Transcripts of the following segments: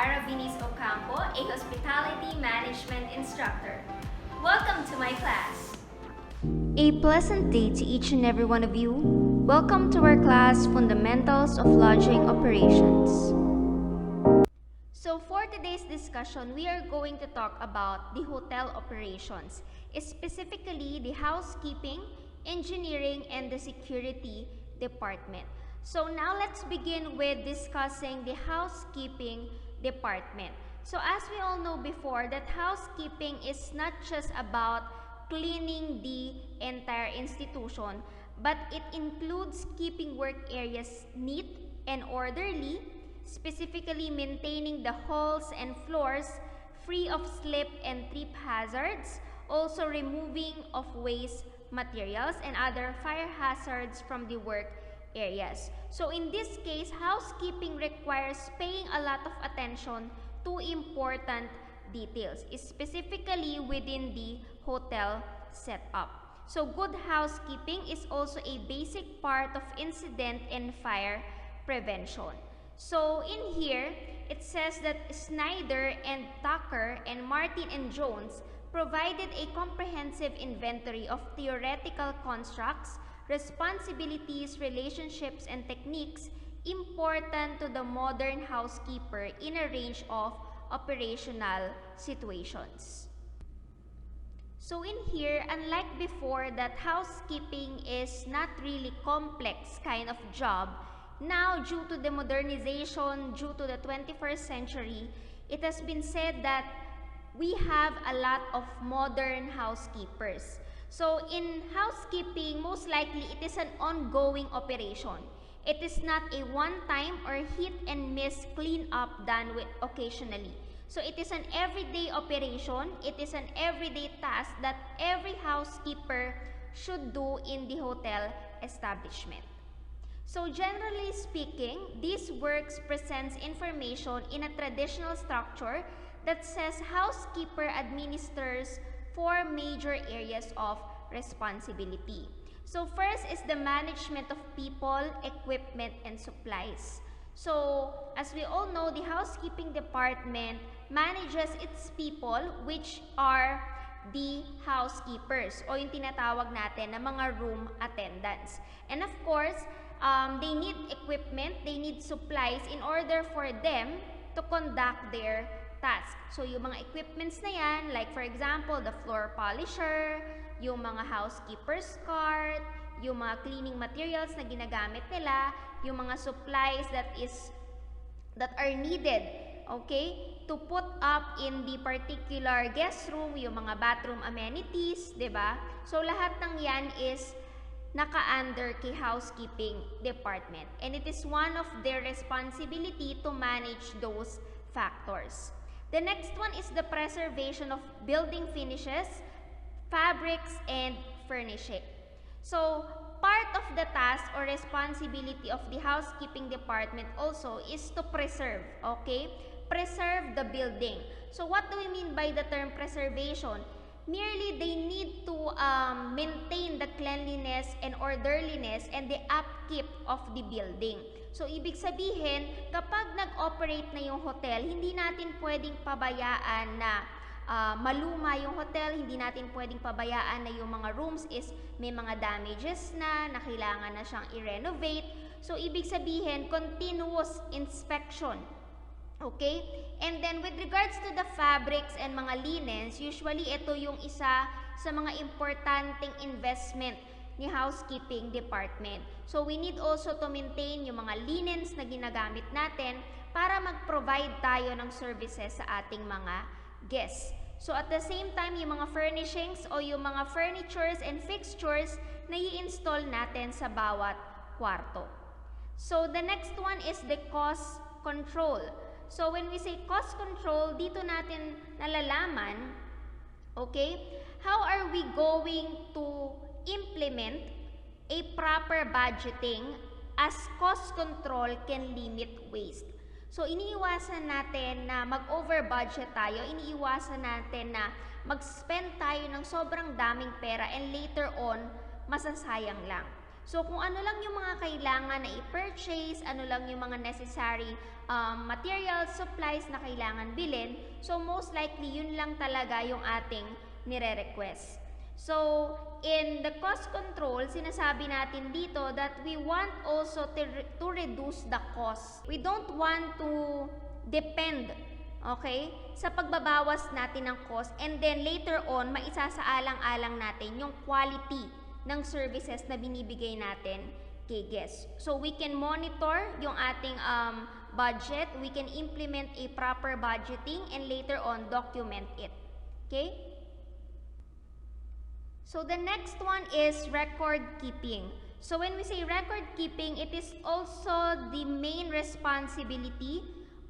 Venise Ocampo, a hospitality management instructor. Welcome to my class. A pleasant day to each and every one of you. Welcome to our class, Fundamentals of Lodging Operations. So for today's discussion, we are going to talk about the hotel operations, specifically the housekeeping, engineering, and the security department. So now let's begin with discussing the housekeeping department. So as we all know before, that housekeeping is not just about cleaning the entire institution, but it includes keeping work areas neat and orderly, specifically maintaining the halls and floors free of slip and trip hazards, also removing of waste materials and other fire hazards from the work areas. So in this case, housekeeping requires paying a lot of attention to important details, specifically within the hotel setup. So good housekeeping is also a basic part of incident and fire prevention. So in here, it says that Snyder and Tucker and Martin and Jones provided a comprehensive inventory of theoretical constructs, responsibilities, relationships, and techniques important to the modern housekeeper in a range of operational situations. So in here, unlike before that housekeeping is not really complex kind of job, now due to the modernization, due to the 21st century, it has been said that we have a lot of modern housekeepers. So in housekeeping, most likely it is an ongoing operation. It is not a one-time or hit and miss cleanup done with occasionally. So it is an everyday operation. It is an everyday task that every housekeeper should do in the hotel establishment. So generally speaking, these works presents information in a traditional structure that says housekeeper administers 4 major areas of responsibility. So first is the management of people, equipment, and supplies. So as we all know, the housekeeping department manages its people, which are the housekeepers o yung tinatawag natin na mga room attendants. And of course, they need equipment, they need supplies in order for them to conduct their task. So yung mga equipments na yan, like for example, the floor polisher, yung mga housekeeper's cart, yung mga cleaning materials na ginagamit nila, yung mga supplies that are needed, okay, to put up in the particular guest room, yung mga bathroom amenities, 'di ba? So lahat ng yan is naka-under kay housekeeping department, and it is one of their responsibility to manage those factors. The next one is the preservation of building finishes, fabrics, and furnishing. So, part of the task or responsibility of the housekeeping department also is to preserve, okay? Preserve the building. So, what do we mean by the term preservation? Merely they need to maintain the cleanliness and orderliness and the upkeep of the building. So, ibig sabihin, kapag nag-operate na yung hotel, hindi natin pwedeng pabayaan na maluma yung hotel, hindi natin pwedeng pabayaan na yung mga rooms is may mga damages na kailangan na siyang i-renovate. So, ibig sabihin, continuous inspection. Okay? And then, with regards to the fabrics and mga linens, usually ito yung isa sa mga importanteng investment ni housekeeping department. So, we need also to maintain yung mga linens na ginagamit natin para mag-provide tayo ng services sa ating mga guests. So, at the same time, yung mga furnishings o yung mga furnitures and fixtures na i-install natin sa bawat kwarto. So, the next one is the cost control. So, when we say cost control, dito natin nalalaman, okay, how are we going to implement a proper budgeting as cost control can limit waste. So, iniiwasan natin na mag-over-budget tayo, iniiwasan natin na mag-spend tayo ng sobrang daming pera and later on, masasayang lang. So kung ano lang yung mga kailangan na i-purchase, ano lang yung mga necessary materials, supplies na kailangan bilhin, so most likely yun lang talaga yung ating nire-request. So in the cost control, sinasabi natin dito that we want also to reduce the cost. We don't want to depend, okay, sa pagbabawas natin ng cost, and then later on maisasaalang-alang natin yung quality ng services na binibigay natin kay guests. So we can monitor yung ating budget, we can implement a proper budgeting, and later on document it. Okay? So the next one is record keeping. So when we say record keeping, it is also the main responsibility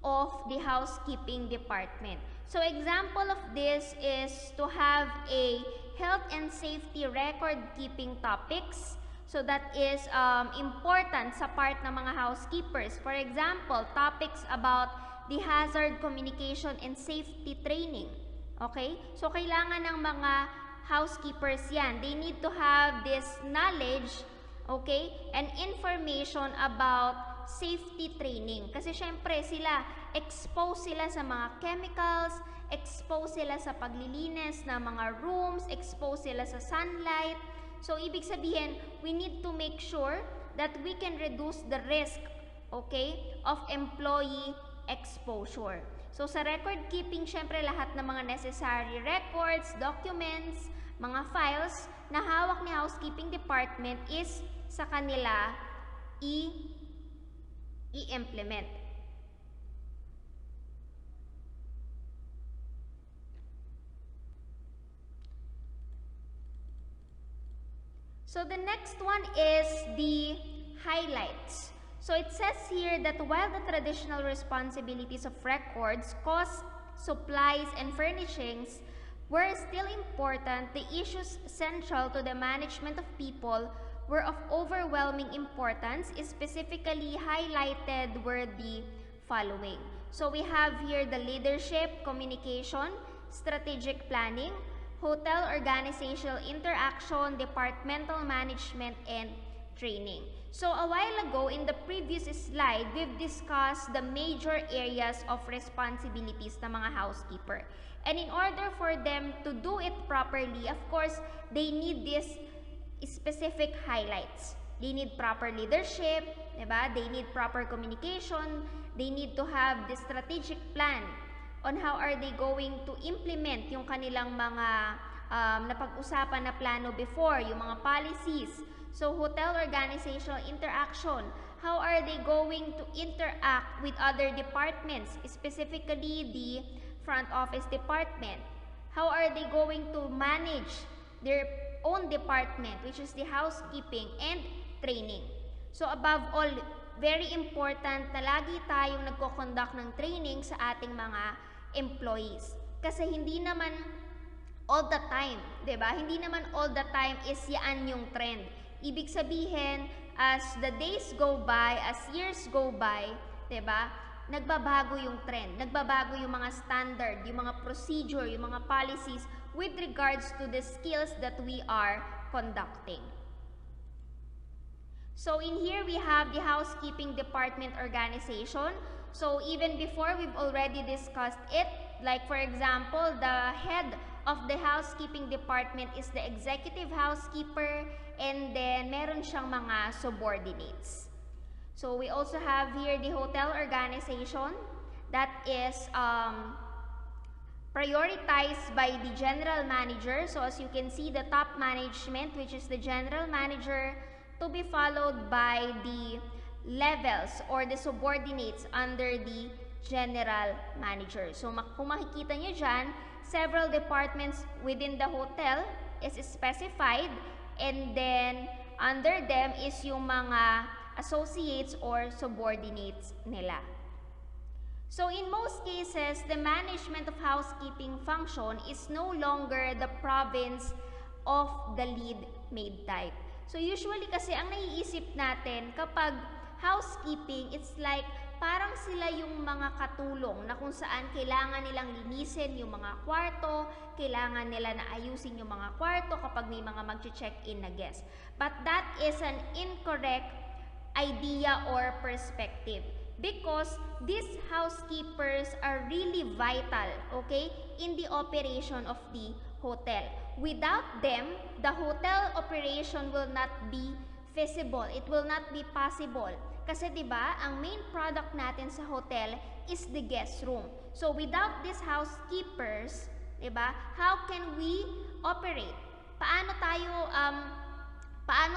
of the housekeeping department. So example of this is to have a health and safety record keeping topics. So that is important sa part ng mga housekeepers. For example, topics about the hazard communication and safety training. Okay? So kailangan ng mga housekeepers yan. They need to have this knowledge, okay, and information about safety training. Kasi syempre sila, exposed sila sa mga chemicals, exposed sila sa paglilinis ng mga rooms, exposed sila sa sunlight. So ibig sabihin, we need to make sure that we can reduce the risk, okay, of employee exposure. So sa record keeping, syempre lahat ng mga necessary records, documents, mga files na hawak ni housekeeping department is sa kanila i-implement. So the next one is the highlights. So it says here that while the traditional responsibilities of records, costs, supplies, and furnishings were still important, the issues central to the management of people were of overwhelming importance. Specifically highlighted were the following. So we have here the leadership, communication, strategic planning, hotel organizational interaction, departmental management, and training. So a while ago in the previous slide, we've discussed the major areas of responsibilities ng mga housekeeper. And in order for them to do it properly, of course, they need these specific highlights. They need proper leadership, diba? They need proper communication, they need to have the strategic plan on how are they going to implement yung kanilang mga napag-usapan na plano before, yung mga policies. So, hotel organizational interaction, how are they going to interact with other departments, specifically the front office department? How are they going to manage their own department, which is the housekeeping and training? So, above all, very important na lagi tayong nagko-conduct ng training sa ating mga employees. Kasi hindi naman all the time, diba? Hindi naman all the time is yan yung trend. Ibig sabihin, as the days go by, as years go by, diba? Nagbabago yung trend, nagbabago yung mga standard, yung mga procedure, yung mga policies with regards to the skills that we are conducting. So in here we have the housekeeping department organization. So even before, we've already discussed it. Like for example, the head of the housekeeping department is the executive housekeeper, and then meron siyang mga subordinates. So we also have here the hotel organization that is prioritized by the general manager. So as you can see, the top management, which is the general manager, to be followed by the levels or the subordinates under the general manager. So kung makikita nyo dyan, several departments within the hotel is specified, and then under them is yung mga associates or subordinates nila. So in most cases, the management of housekeeping function is no longer the province of the lead maid type. So usually kasi ang naiisip natin kapag housekeeping, it's like parang sila yung mga katulong na kung saan kailangan nilang linisin yung mga kwarto, kailangan nila na ayusin yung mga kwarto kapag may mga mag-check-in na guest. But that is an incorrect idea or perspective because these housekeepers are really vital, okay, in the operation of the hotel. Without them, the hotel operation will not be feasible. It will not be possible. Kasi 'di ba, ang main product natin sa hotel is the guest room. So without these housekeepers, 'di ba, how can we operate? Paano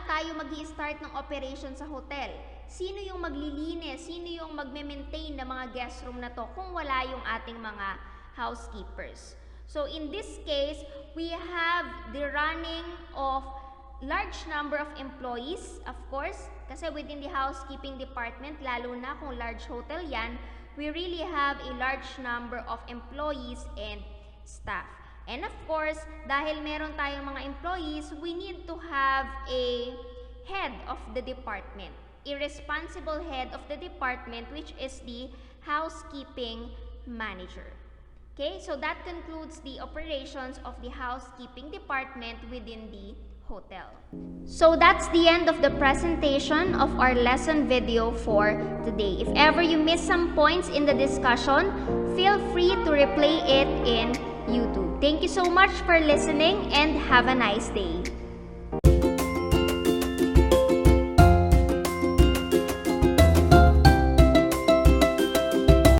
tayo magi-start ng operation sa hotel? Sino yung maglilinis? Sino yung magme-maintain ng mga guest room na to kung wala yung ating mga housekeepers? So in this case, we have the running of large number of employees, of course, kasi within the housekeeping department, lalo na kung large hotel yan, we really have a large number of employees and staff. And of course, dahil meron tayong mga employees, we need to have a head of the department, a responsible head of the department, which is the housekeeping manager. Okay, so that concludes the operations of the housekeeping department within the hotel. So that's the end of the presentation of our lesson video for today. If ever you miss some points in the discussion, feel free to replay it in YouTube. Thank you so much for listening and have a nice day.